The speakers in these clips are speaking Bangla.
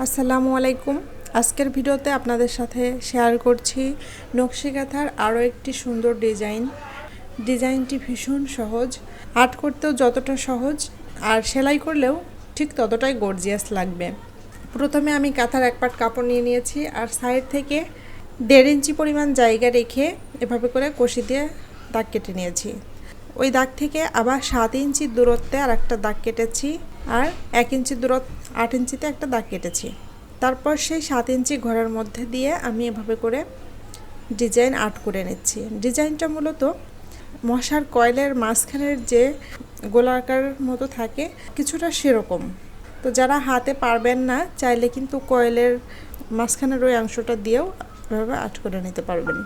আসসালামু আলাইকুম। আজকের ভিডিওতে আপনাদের সাথে শেয়ার করছি নকশিকাঁথার আরও একটি সুন্দর ডিজাইনটি ভীষণ সহজ, আর্ট করতেও যতটা সহজ আর সেলাই করলেও ঠিক ততটাই গর্জিয়াস লাগবে। প্রথমে আমি কাঁথার এক পাট কাপড় নিয়ে নিয়েছি আর সাইড থেকে 1.5 ইঞ্চি পরিমাণ জায়গা রেখে এভাবে করে কষি দিয়ে দাগ কেটে নিয়েছি। ওই দাগ থেকে আবার 7 ইঞ্চি দূরত্বে আর একটা দাগ কেটেছি আর 1 ইঞ্চি দূরত্ব 8 ইঞ্চিতে একটা দাগ কেটেছি। তারপর সেই 7 ইঞ্চি ঘরের মধ্যে দিয়ে আমি এভাবে করে ডিজাইন আর্ট করে নিচ্ছি। ডিজাইনটা মূলত মশার কয়েলের মাঝখানের যে গোলাকার মতো থাকে কিছুটা সেরকম। তো যারা হাতে পারবেন না চাইলে কিন্তু কয়েলের মাঝখানের ওই অংশটা দিয়েও এভাবে আর্ট করে নিতে পারবেন।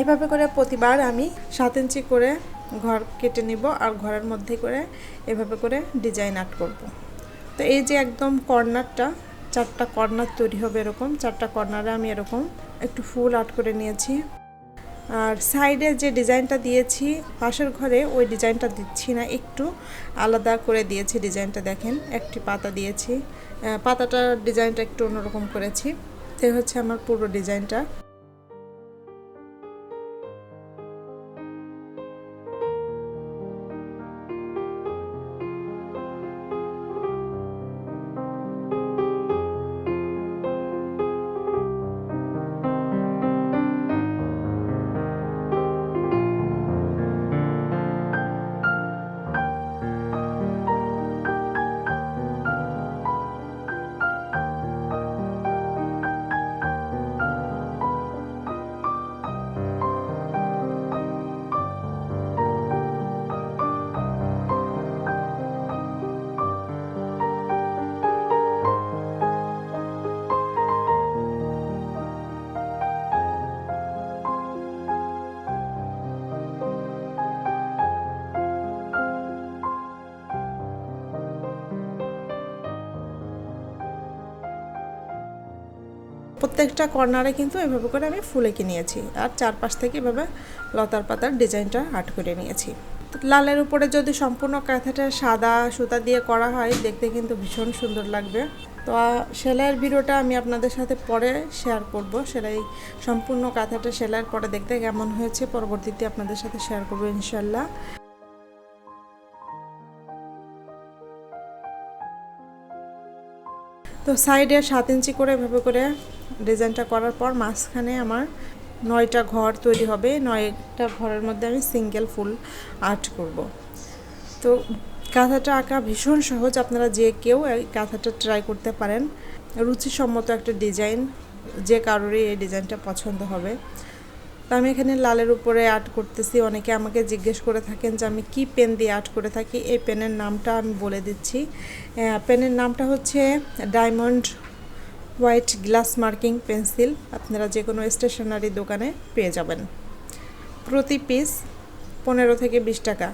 এভাবে করে প্রতিবার আমি 7 ইঞ্চি করে ঘর কেটে নিব আর ঘরের মধ্যে করে এভাবে করে ডিজাইন আর্ট করব। তো এই যে একদম কর্নারটা 4টা কর্নার তৈরি হবে, এরকম 4টা কর্নারে আমি এরকম একটু ফুল আর্ট করে নিয়েছি। আর সাইডে যে ডিজাইনটা দিয়েছি পাশের ঘরে ওই ডিজাইনটা দিচ্ছি না, একটু আলাদা করে দিয়েছি ডিজাইনটা। দেখেন একটি পাতা দিয়েছি, পাতাটার ডিজাইনটা একটু অন্যরকম করেছি। এই হচ্ছে আমার পুরো ডিজাইনটা। প্রত্যেকটা কর্নারে কিন্তু এভাবে করে আমি ফুল এঁকে নিয়েছি আর চারপাশ থেকে এভাবে লতার পাতার ডিজাইনটা আর্ট করে নিয়েছি। লালের উপরে যদি সম্পূর্ণ কাঁথাটা সাদা সুতা দিয়ে করা হয় দেখতে কিন্তু ভীষণ সুন্দর লাগবে। তো সেলাইয়ের ভিডিওটা আমি আপনাদের সাথে পরে শেয়ার করব। সম্পূর্ণ কাঁথাটা সেলাইয়ের পরে দেখতে কেমন হয়েছে পরবর্তীতে আপনাদের সাথে শেয়ার করব ইনশাল্লাহ। তো সাইডে 7 ইঞ্চি করে এভাবে করে ডিজাইনটা করার পর মাঝখানে আমার 9টা ঘর তৈরি হবে। 9টা ঘরের মধ্যে আমি সিঙ্গেল ফুল আর্ট করব। তো কাঁথাটা আঁকা ভীষণ সহজ, আপনারা যে কেউ এই কাঁথাটা ট্রাই করতে পারেন। রুচিসম্মত একটা ডিজাইন, যে কারোরই এই ডিজাইনটা পছন্দ হবে। তো আমি এখানে লালের উপরে আর্ট করতেছি। অনেকে আমাকে জিজ্ঞেস করে থাকেন যে আমি কি পেন দিয়ে আর্ট করে থাকি। এই পেনের নামটা আমি বলে দিচ্ছি। পেনের নামটা হচ্ছে diamond white glass marking pencil. আপনারা যে কোনো স্টেশনারি দোকানে পেয়ে যাবেন। প্রতি পিস 15 থেকে 20 টাকা।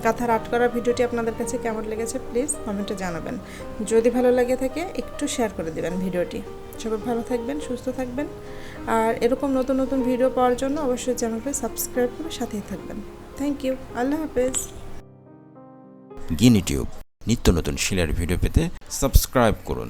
কাঁথার আর্ট করা ভিডিওটি আপনাদের কাছে কেমন লেগেছে প্লিজ কমেন্টে জানাবেন। যদি ভালো লাগে থাকে একটু শেয়ার করে দেবেন ভিডিওটি। সবাই ভালো থাকবেন, সুস্থ থাকবেন, আর এরকম নতুন নতুন ভিডিও পাওয়ার জন্য অবশ্যই চ্যানেলটি সাবস্ক্রাইব করে সাথেই থাকবেন। Thank you. আল্লাহ হাফেজ। গিনি টিউব নিত্য নতুন সেলাইয়ের ভিডিও পেতে সাবস্ক্রাইব করুন।